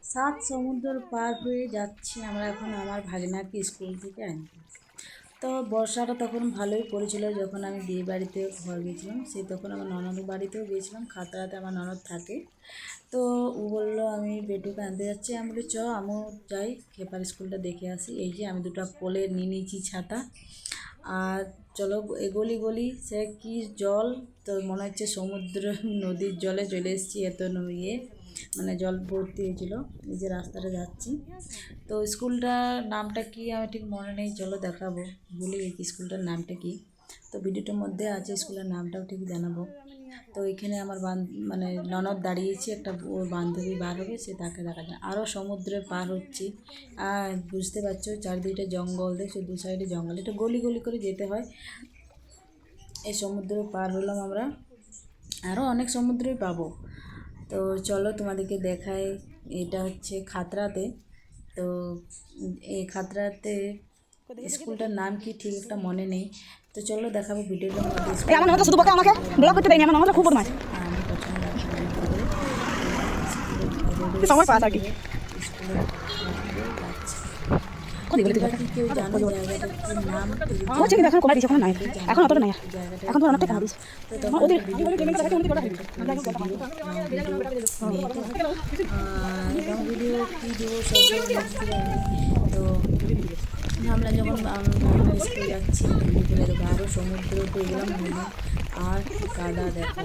সাত সমুদ্র পার হয়ে যাচ্ছি আমরা এখন আমার ভাগনাকে স্কুল থেকে আনতে। তো বর্ষাটা তখন ভালোই পড়েছিল যখন আমি বিয়ে বাড়িতে ঘর গিয়েছিলাম, সেই তখন আমার ননদের বাড়িতেও গিয়েছিলাম। খাতড়াতে আমার ননদ থাকে। তো ও বললো আমি বেটুকে আনতে যাচ্ছি। আমি বলি চ আমিও যাই, খেপার স্কুলটা দেখে আসি। এই যে আমি দুটো কোলে নিয়ে নিয়েছি ছাতা, আর চলো এগোলি গলি সে কি জল, তো মনে হচ্ছে সমুদ্র নদীর জলে চলে এসেছি, এত ইয়ে মানে জল ভর্তি হয়েছিল। এই যে রাস্তাটা যাচ্ছি, তো স্কুলটার নামটা কি আমি ঠিক মনে নেই, চলো দেখাবো, ভুলে গেছি স্কুলটার নামটা কি। তো ভিডিওটার মধ্যে আছে, স্কুলের নামটাও ঠিক জানাবো। তো এখানে আমার মানে ননদ দাঁড়িয়েছি, একটা ওর বান্ধবী বার হবে, সে তাকে দেখা যায়। আরও সমুদ্রে পার হচ্ছি, আর বুঝতে পারছো চারদিকটা জঙ্গল, দেখছো দু সাইডে জঙ্গল, এটা গলি গলি করে যেতে হয়। এই সমুদ্র পার হলাম আমরা, আরও অনেক সমুদ্রই পাবো। তো চলো তোমাদেরকে দেখাই, এটা হচ্ছে খাতড়াতে। তো এই খাতড়াতে স্কুলটার নাম কি ঠিক একটা মনে নেই। তো চলো দেখাবো ভিডিওটার মধ্যে। আমার নামটা শুধু বকে আমাকে ব্লক করতে দেয়নি, আমার নামটা খুব বদমাশ। আমি প্রথমে স্কুলের সময় পাস আর কি স্কুলের যাচ্ছি। কোথায় বলে তোমরা কি কেউ জানো জায়গাটার কি নাম? হচ্ছে কিন্তু এখন কমাই দিয়েছে, ওখানে নাই, এখন অতটা নাই, জায়গাটার এখন তো অনেকটা কমা নাম? দিয়েছে। তো তখন ওদের একটা ভিডিও করেছিলাম, লং ভিডিও কী দেবো সব তো ভাবলাম যখন ভাবনা স্কুল যাচ্ছি ভিডিও করে দেবো। আরও সমুদ্র পেয়ে গেলাম মনে, আর কি কাদা দেখো,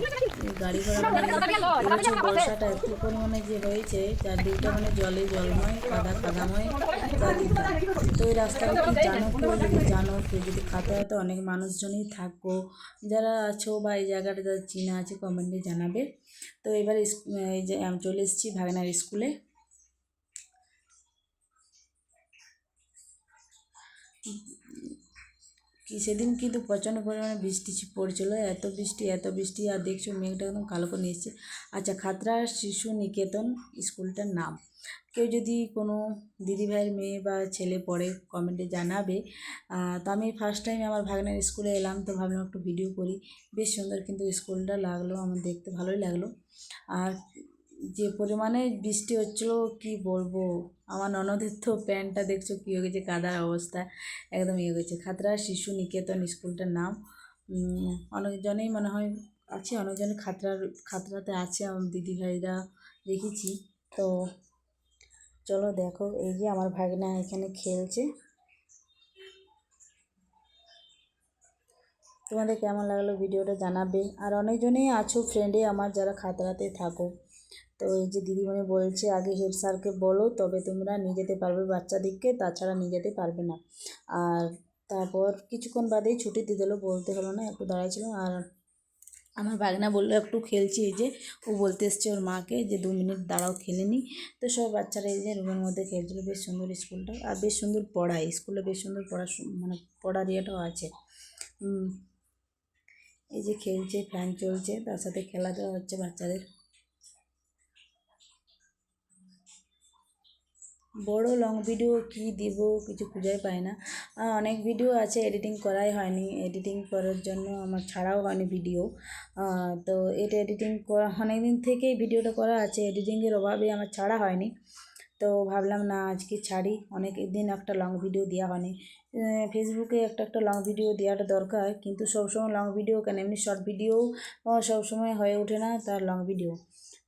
গাড়ি ঘোড়া মানে এবছর বর্ষাটা এত পরিমাণে যে হয়েছে, চারদিকটা মানে জলে জলময়, কাদা কাদাময় চারদিকটা। তো এই রাস্তাটা কি জানো কেউ? যদি জানো কেউ, যদি খাতায়, তো অনেক মানুষজনই থাকো যারা আছো বা এই জায়গাটা যারা চেনা আছে কমেন্টে জানাবে। তো এবার এই যে আমি চলে এসেছি ভাগনার স্কুলে। কি সেদিন কিন্তু প্রচণ্ড পরিমাণে বৃষ্টি পড়ছিল, এত বৃষ্টি, আর দেখছো মেঘটা একদম কালো করে নিয়ে এসছে। আচ্ছা, খাতড়া শিশু নিকেতন স্কুলটার নাম। কেউ যদি কোনো দিদিভাইয়ের মেয়ে বা ছেলে পড়ে কমেন্টে জানাবে। তো আমি ফার্স্ট টাইম আমার ভাগনার স্কুলে এলাম, তো ভাবলাম একটু ভিডিও করি। বেশ সুন্দর কিন্তু স্কুলটা লাগলো, আমার দেখতে ভালোই লাগলো। আর যে পরিমাণে বৃষ্টি হচ্ছিলো কি বলবো, আমার ননদের তো প্যান্টটা দেখছো কী হয়ে গেছে, কাদার অবস্থা একদম ইয়ে হয়েছে। খাতড়া শিশু নিকেতন স্কুলটার নাম। অনেকজনেই মনে হয় আছে, অনেকজনই খাতড়াতে আছে, আমার দিদিভাইরা দেখেছি। তো চলো দেখো, এই যে আমার ভাগনা এখানে খেলছে। তোমাদের কেমন লাগলো ভিডিওটা জানাবে। আর অনেকজনেই আছো ফ্রেন্ডে আমার যারা খাতড়াতে থাকো। তো এই যে দিদিমণি বলছে আগে হেড স্যারকে বলো তবে তোমরা নিয়ে যেতে পারবে বাচ্চাদেরকে, তাছাড়া নিয়ে যেতে পারবে না। আর তারপর কিছুক্ষণ বাদেই ছুটি দিয়ে দিলো, বলতে হলো না, একটু দাঁড়াইছিল। আর আমার ভাগনা বললো একটু খেলছি, এই যে ও বলতে এসছে ওর মাকে যে 2 মিনিট দাঁড়াও খেলে নি। তো সব বাচ্চারা এই যে রুমের মধ্যে খেলছিলো। বেশ সুন্দর স্কুলটা, আর বেশ সুন্দর পড়ায় স্কুলে, বেশ সুন্দর মানে পড়ার ইয়েটাও আছে। এই যে খেলছে, ফ্যান চলছে, তার সাথে খেলাধুলা হচ্ছে বাচ্চাদের। বড় লং ভিডিও কি দিব কিছু খুঁজেই পাই না। অনেক ভিডিও আছে, এডিটিং করাই হয়নি, এডিটিং করার জন্য আমার ছাড়াও হয়নি ভিডিও। তো এটা এডিটিং করা অনেক দিন থেকেই ভিডিওটা করা আছে, এডিটিংয়ের অভাবে আমার ছাড়া হয়নি। তো ভাবলাম না আজকে ছাড়ি, অনেক দিন একটা লং ভিডিও দেওয়া হয়নি। ফেসবুকে একটা লং ভিডিও দেওয়াটা দরকার, কিন্তু সবসময় লং ভিডিও কেন, এমনি শর্ট ভিডিও সবসময় হয়ে ওঠে না তার লং ভিডিও।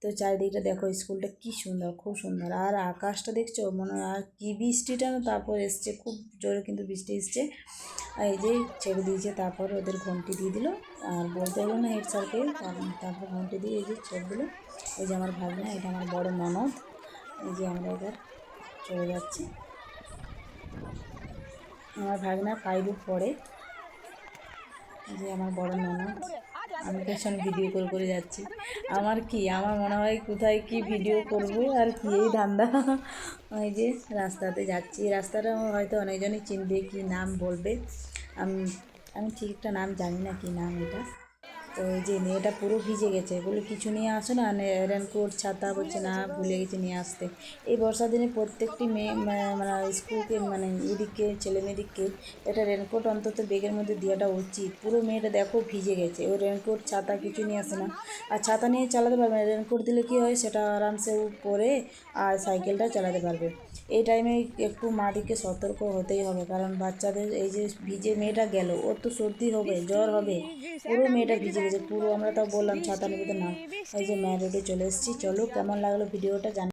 তো চারিদিকটা দেখো, স্কুলটা কি সুন্দর, খুব সুন্দর। আর আকাশটা দেখছো, মনে হয় আর কি বৃষ্টিটা না তারপর এসছে, খুব জোরে কিন্তু বৃষ্টি এসছে। আর এই যে ছেড়ে দিয়েছে, তারপর ওদের ঘন্টি দিয়ে দিল, আর বলতে হলো না হেড স্যারকে, তারপর ঘন্টি দিয়ে এই যে ছেড়ে দিল। এই যে আমার ভাগনা, এটা আমার বড় ননদ। এই যে আমরা এবার চলে যাচ্ছি। আমার ভাগনা 5-এ পড়ে। এই যে আমার বড় ননদ, আমি পেছনে ভিডিও করে যাচ্ছি। আমার মনে হয় কোথায় কি ভিডিও করব, আর কি এই ধান্দা। ওই যে রাস্তাতে যাচ্ছি, রাস্তাটা হয়তো অনেকজনই চিনবে, কি নাম বলবে। আমি আমি ঠিক একটা নাম জানি না কি নাম এটা। তো এই যে মেয়েটা পুরো ভিজে গেছে, বলে কিছু নিয়ে আসো না, রেনকোট ছাতা, বলছে না ভুলে গেছে নিয়ে আসতে। এই বর্ষার দিনে প্রত্যেকটি মেয়ে মানে স্কুলকে মানে এদিকে ছেলে মেয়েদিকে একটা রেনকোট অন্তত বেগের মধ্যে দেওয়াটা উচিত। পুরো মেয়েটা দেখো ভিজে গেছে, ওই রেনকোট ছাতা কিছু নিয়ে আসে না। আর ছাতা নিয়ে চালাতে পারবে না, রেনকোট দিলে কী হয় সেটা আরামসে ও পরে আর সাইকেলটা চালাতে পারবে। এই টাইমে একটু মাদিকে সতর্ক হতেই হবে, কারণ বাচ্চাদের এই যে ভিজে মেয়েটা গেল, ওর তো সর্দি হবে, জ্বর হবে, পুরো মেয়েটা ভিজে গেছে পুরো। আমরা তাও বললাম ছাতা নিতে না। এই যে ম্যাম রোডে চলে এসেছি, চলো কেমন লাগলো ভিডিওটা জানি।